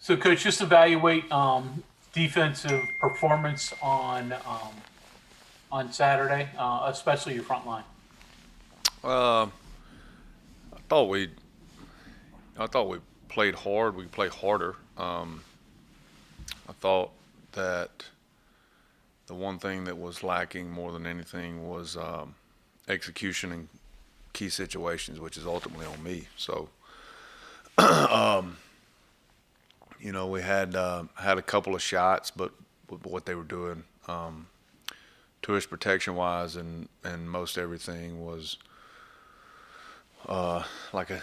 So, coach, just evaluate defensive performance on Saturday, especially your front line. Uh, I thought we I thought we played hard. We played harder. I thought that the one thing that was lacking more than anything was execution in key situations, which is ultimately on me. So, we had a couple of shots, but what they were doing, tourist protection wise, and most everything was like a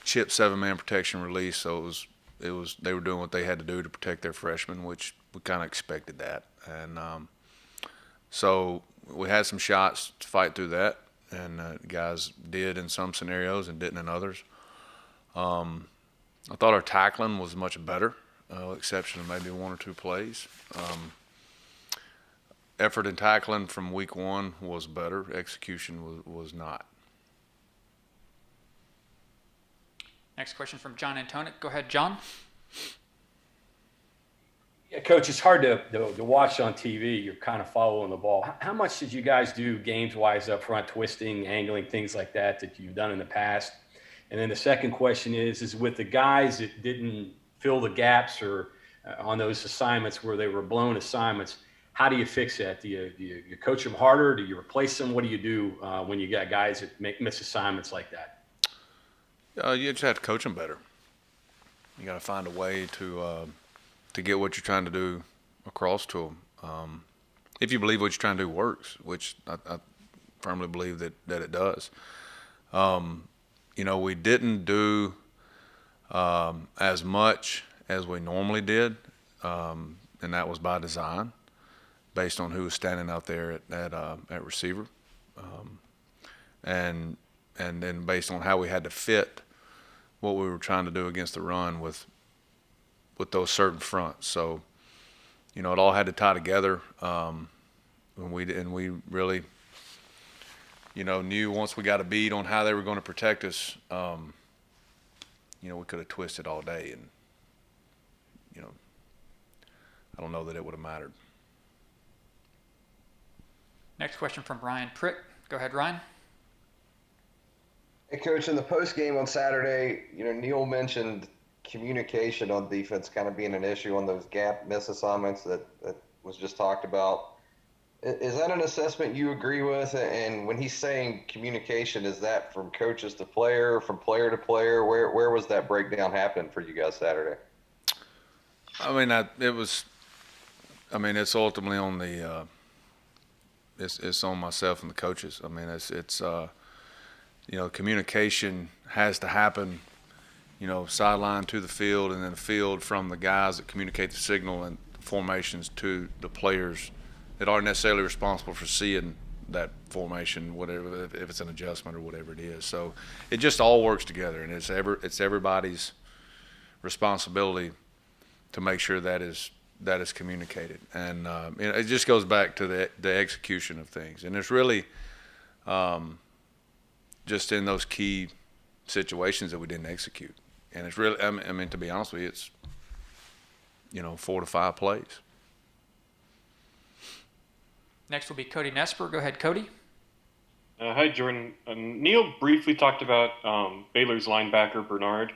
chip 7-man protection release. So it was they were doing what they had to do to protect their freshmen, which we kind of expected that. And so we had some shots to fight through that, and guys did in some scenarios and didn't in others. I thought our tackling was much better, exception of maybe one or two plays. Effort in tackling from week one was better. Execution was not. Next question from John Antonic. Go ahead, John. Yeah, Coach, it's hard to watch on TV. You're kind of following the ball. How much did you guys do games-wise up front, twisting, angling, things like that you've done in the past? And then the second question is with the guys that didn't fill the gaps or on those assignments where they were blown assignments, how do you fix that? Do you coach them harder? Do you replace them? What do you do when you got guys that miss assignments like that? You just have to coach them better. You got to find a way to get what you're trying to do across to them. If you believe what you're trying to do works, which I firmly believe that it does. We didn't do as much as we normally did, and that was by design, based on who was standing out there at receiver, and then based on how we had to fit what we were trying to do against the run with those certain fronts. So, it all had to tie together, and we really, knew once we got a beat on how they were going to protect us, we could have twisted all day, and I don't know that it would have mattered. Next question from Ryan Pritt. Go ahead, Ryan. Hey, Coach, in the post game on Saturday, Neil mentioned communication on defense kind of being an issue on those gap miss assignments that was just talked about. Is that an assessment you agree with? And when he's saying communication, is that from coaches to player, from player to player? Where was that breakdown happening for you guys Saturday? I mean, it was. I mean, it's ultimately on the. It's on myself and the coaches. I mean, it's communication has to happen, sideline to the field, and then the field from the guys that communicate the signal and formations to the players that aren't necessarily responsible for seeing that formation, whatever, if it's an adjustment or whatever it is. So it just all works together, and it's everybody's responsibility to make sure that is communicated. And it just goes back to the execution of things, and it's really just in those key situations that we didn't execute. And it's really, I mean, to be honest with you, it's 4 to 5 plays. Next will be Cody Nesper. Go ahead, Cody. Hi, Jordan. Neil briefly talked about Baylor's linebacker, Bernard.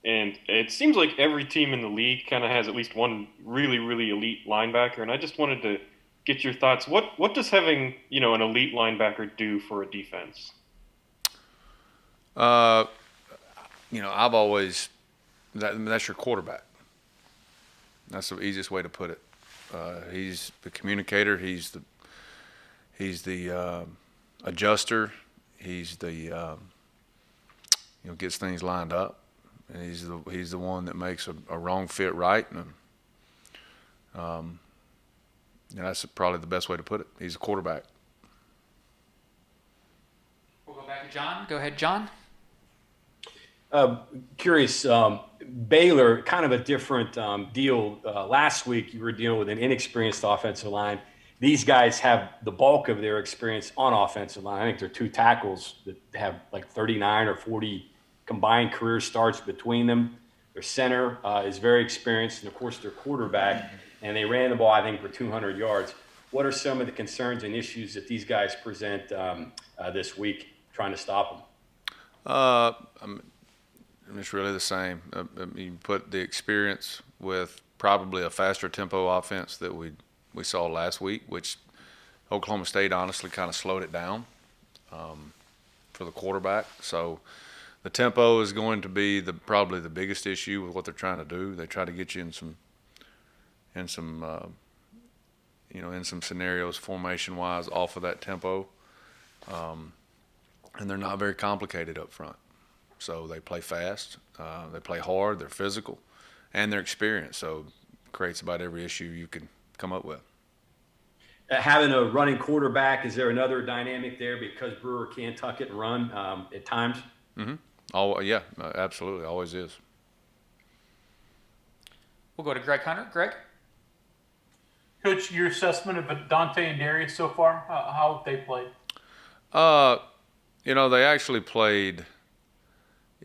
And it seems like every team in the league kind of has at least one really, really elite linebacker. And I just wanted to get your thoughts. What does having, an elite linebacker do for a defense? I've always that's your quarterback. That's the easiest way to put it. He's the communicator. He's the adjuster. He's the gets things lined up, and he's the one that makes a wrong fit right. And that's probably the best way to put it. He's a quarterback. We'll go back to John. Go ahead, John. Curious, Baylor, kind of a different deal. Last week, you were dealing with an inexperienced offensive line. These guys have the bulk of their experience on offensive line. I think they're two tackles that have like 39 or 40 combined career starts between them. Their center is very experienced, and of course their quarterback, and they ran the ball, I think, for 200 yards. What are some of the concerns and issues that these guys present this week trying to stop them? It's really the same. You put the experience with probably a faster tempo offense that we saw last week, which Oklahoma State honestly kind of slowed it down for the quarterback. So the tempo is going to be probably the biggest issue with what they're trying to do. They try to get you in some scenarios formation-wise off of that tempo, and they're not very complicated up front. So they play fast, they play hard, they're physical, and they're experienced. So it creates about every issue you can come up with. Having a running quarterback, is there another dynamic there because Brewer can't tuck it and run at times? Yeah, absolutely, always is. We'll go to Greg Hunter. Greg? Coach, your assessment of Dante and Darius so far, how have they played? They actually played.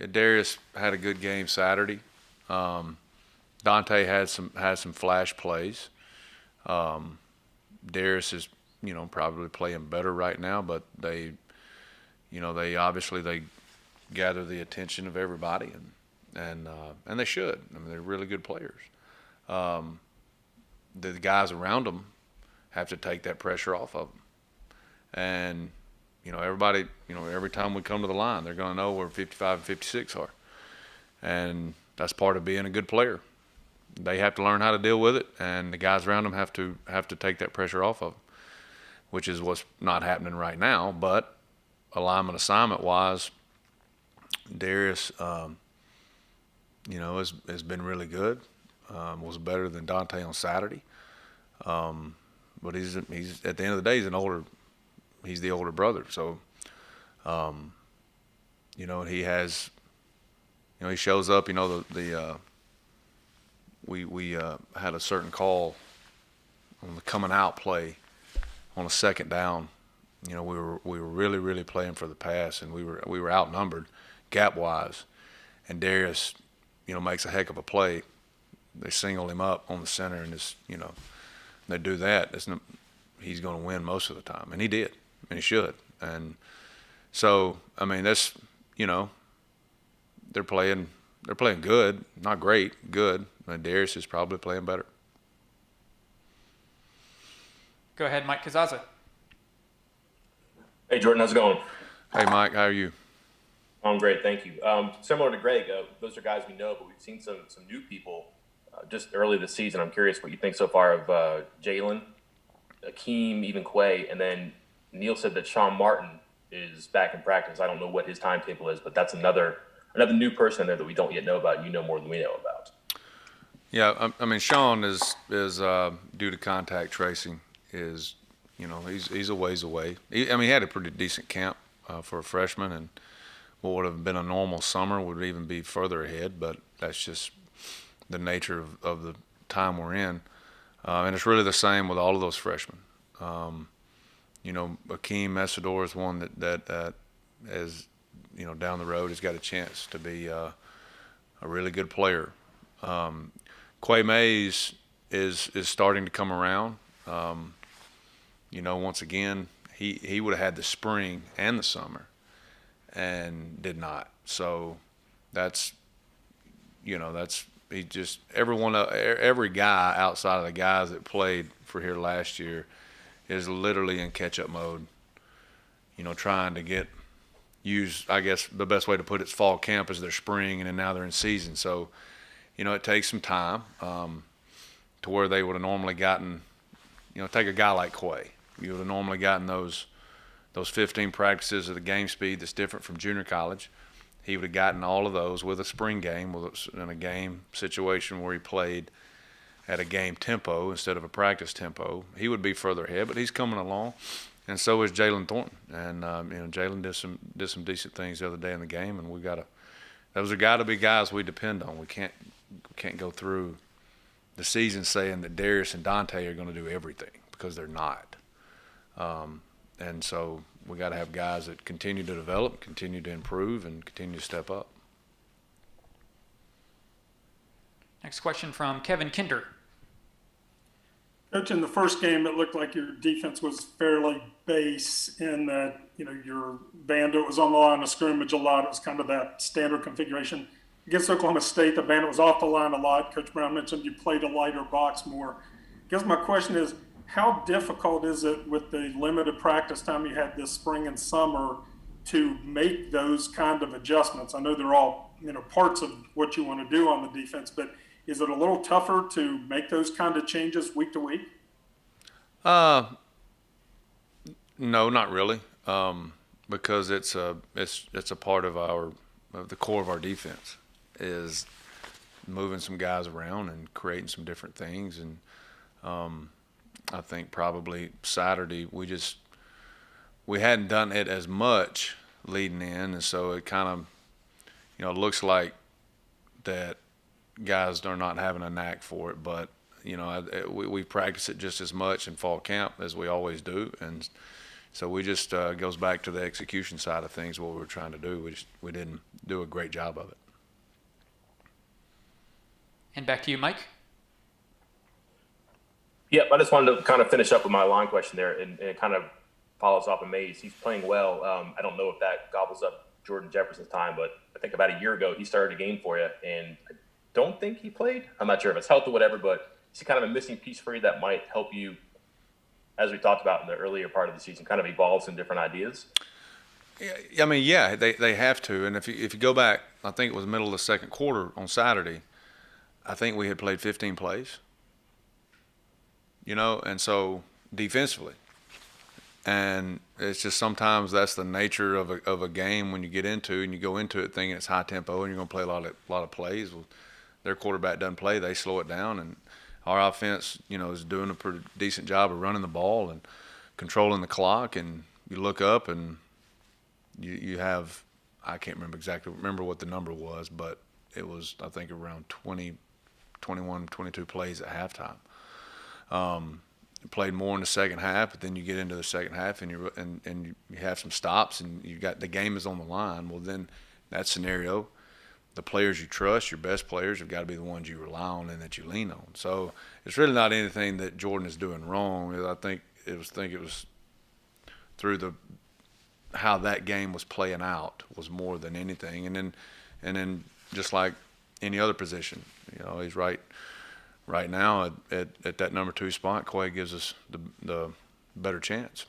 Yeah, Darius had a good game Saturday. Dante had some flash plays. Darius is, probably playing better right now, but they obviously gather the attention of everybody, and they should. I mean, they're really good players. The guys around them have to take that pressure off of them, and everybody, every time we come to the line, they're going to know where 55 and 56 are, and that's part of being a good player. They have to learn how to deal with it, and the guys around them have to take that pressure off of them, which is what's not happening right now. But alignment assignment wise, Darius, has been really good. Was better than Dante on Saturday, but he's at the end of the day he's the older brother. So, he has, he shows up. We had a certain call on the coming out play on a second down. We were really, really playing for the pass, and we were outnumbered gap wise, and Darius, makes a heck of a play. They single him up on the center, and they do that. He's going to win most of the time, and he did, and he should. And so, I mean, that's they're playing good, not great, good. And Darius is probably playing better. Go ahead, Mike Kazaza. Hey, Jordan, how's it going? Hey, Mike, how are you? I'm great, thank you. Similar to Greg, those are guys we know, but we've seen some new people just early this season. I'm curious what you think so far of Jalen, Akeem, even Quay, and then Neil said that Sean Martin is back in practice. I don't know what his timetable is, but that's another new person in there that we don't yet know about, and you know more than we know about. Yeah, I mean, Sean is due to contact tracing is, he's a ways away. He had a pretty decent camp for a freshman, and what would have been a normal summer would even be further ahead, but that's just the nature of the time we're in. And it's really the same with all of those freshmen. Akeem Messidor is one that is, down the road has got a chance to be a really good player. Quay Mays is starting to come around. Once again, he would have had the spring and the summer and did not. So every guy outside of the guys that played for here last year is literally in catch-up mode, trying to use, I guess the best way to put it is fall camp as their spring, and then now they're in season. So, it takes some time to where they would have normally gotten, take a guy like Quay. You would have normally gotten those 15 practices at the game speed that's different from junior college. He would have gotten all of those with a spring game, in a game situation where he played at a game tempo instead of a practice tempo. He would be further ahead, but he's coming along, and so is Jalen Thornton. And Jalen did some decent things the other day in the game, and those are got to be guys we depend on. We can't go through the season saying that Darius and Dante are going to do everything, because they're not. And so we got to have guys that continue to develop, continue to improve, and continue to step up. Next question from Kevin Kinder. Coach, in the first game, it looked like your defense was fairly base in that, your bandit was on the line of scrimmage a lot. It was kind of that standard configuration. Against Oklahoma State, the bandit was off the line a lot. Coach Brown mentioned you played a lighter box more. I guess my question is, how difficult is it with the limited practice time you had this spring and summer to make those kind of adjustments? I know they're all, parts of what you want to do on the defense, but is it a little tougher to make those kind of changes week to week? No, not really, because it's a part of the core of our defense is moving some guys around and creating some different things. And I think probably Saturday we hadn't done it as much leading in, and so it kind of looks like that guys are not having a knack for it, but we practice it just as much in fall camp as we always do, and so we just goes back to the execution side of things. What we were trying to do, we didn't do a great job of it. And back to you, Mike. Yep, I just wanted to kind of finish up with my line question there, and it kind of follows off of Mays. He's playing well. I don't know if that gobbles up Jordan Jefferson's time, but I think about a year ago he started a game for you, and I don't think he played. I'm not sure if it's health or whatever, but he's kind of a missing piece for you that might help you, as we talked about in the earlier part of the season, kind of evolve some different ideas. I mean, yeah, they have to. And if you go back, I think it was the middle of the second quarter on Saturday, I think we had played 15 plays. And so defensively. And it's just sometimes that's the nature of a game when you get into and you go into it thinking it's high tempo and you're going to play a lot of plays. Well, their quarterback doesn't play, they slow it down, and our offense, is doing a pretty decent job of running the ball and controlling the clock. And you look up and you have, I can't remember what the number was, but it was, I think, around 20, 21, 22 plays at halftime. Played more in the second half, but then you get into the second half and you have some stops and the game is on the line. Well, then that scenario, the players you trust, your best players, have got to be the ones you rely on and that you lean on. So it's really not anything that Jordan is doing wrong. I think it was through how that game was playing out was more than anything. And then just like any other position, he's right now at that number 2 spot. Quay gives us the better chance.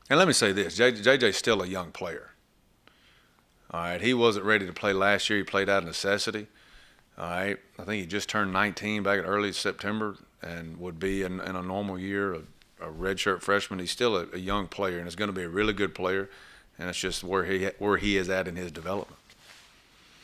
And let me say this, JJ's still a young player. All right, he wasn't ready to play last year. He played out of necessity. All right, I think he just turned 19 back in early September and would be in a normal year a redshirt freshman. He's still a young player and is going to be a really good player, and it's just where he is at in his development.